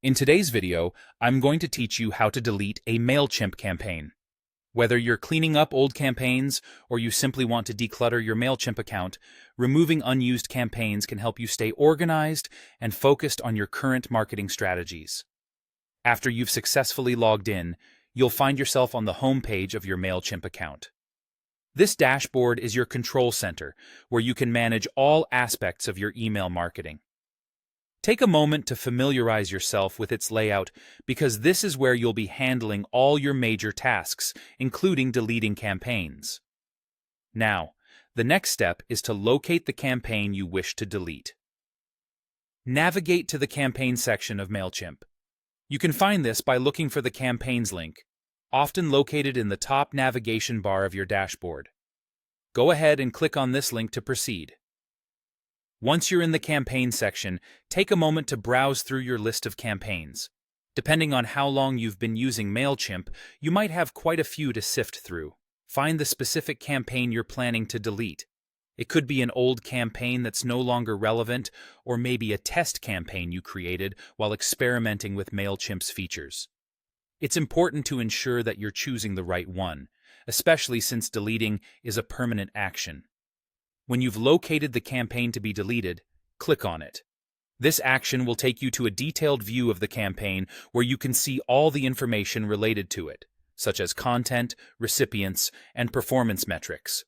In today's video, I'm going to teach you how to delete a Mailchimp campaign. Whether you're cleaning up old campaigns or you simply want to declutter your Mailchimp account, removing unused campaigns can help you stay organized and focused on your current marketing strategies. After you've successfully logged in, you'll find yourself on the home page of your Mailchimp account. This dashboard is your control center, where you can manage all aspects of your email marketing. Take a moment to familiarize yourself with its layout because this is where you'll be handling all your major tasks, including deleting campaigns. Now, the next step is to locate the campaign you wish to delete. Navigate to the campaign section of Mailchimp. You can find this by looking for the Campaigns link, often located in the top navigation bar of your dashboard. Go ahead and click on this link to proceed. Once you're in the campaign section, take a moment to browse through your list of campaigns. Depending on how long you've been using Mailchimp, you might have quite a few to sift through. Find the specific campaign you're planning to delete. It could be an old campaign that's no longer relevant, or maybe a test campaign you created while experimenting with Mailchimp's features. It's important to ensure that you're choosing the right one, especially since deleting is a permanent action. When you've located the campaign to be deleted, click on it. This action will take you to a detailed view of the campaign where you can see all the information related to it, such as content, recipients, and performance metrics.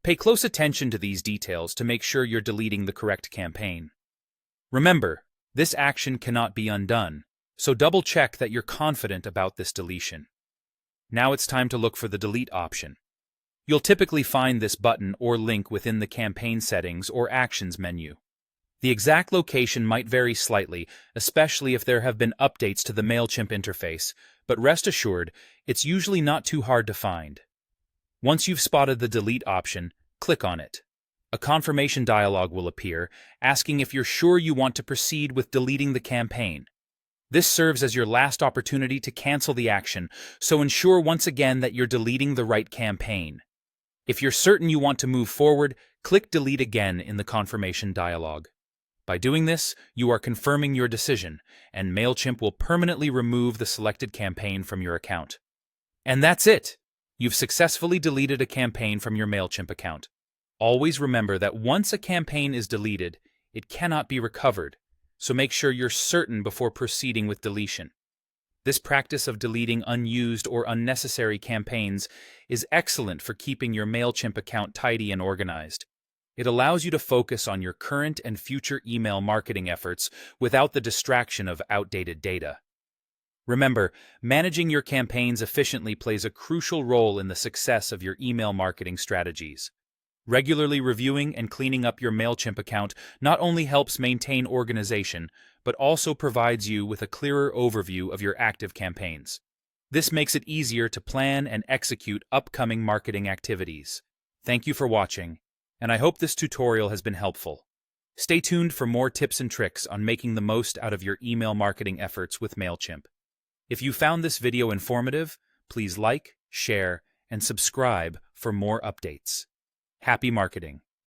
Pay close attention to these details to make sure you're deleting the correct campaign. Remember, this action cannot be undone, so double-check that you're confident about this deletion. Now it's time to look for the delete option. You'll typically find this button or link within the campaign settings or actions menu. The exact location might vary slightly, especially if there have been updates to the Mailchimp interface, but rest assured, it's usually not too hard to find. Once you've spotted the delete option, click on it. A confirmation dialog will appear, asking if you're sure you want to proceed with deleting the campaign. This serves as your last opportunity to cancel the action, so ensure once again that you're deleting the right campaign. If you're certain you want to move forward, click Delete again in the confirmation dialog. By doing this, you are confirming your decision, and Mailchimp will permanently remove the selected campaign from your account. And that's it! You've successfully deleted a campaign from your Mailchimp account. Always remember that once a campaign is deleted, it cannot be recovered, so make sure you're certain before proceeding with deletion. This practice of deleting unused or unnecessary campaigns is excellent for keeping your Mailchimp account tidy and organized. It allows you to focus on your current and future email marketing efforts without the distraction of outdated data. Remember, managing your campaigns efficiently plays a crucial role in the success of your email marketing strategies. Regularly reviewing and cleaning up your Mailchimp account not only helps maintain organization, but also provides you with a clearer overview of your active campaigns. This makes it easier to plan and execute upcoming marketing activities. Thank you for watching, and I hope this tutorial has been helpful. Stay tuned for more tips and tricks on making the most out of your email marketing efforts with Mailchimp. If you found this video informative, please like, share, and subscribe for more updates. Happy marketing!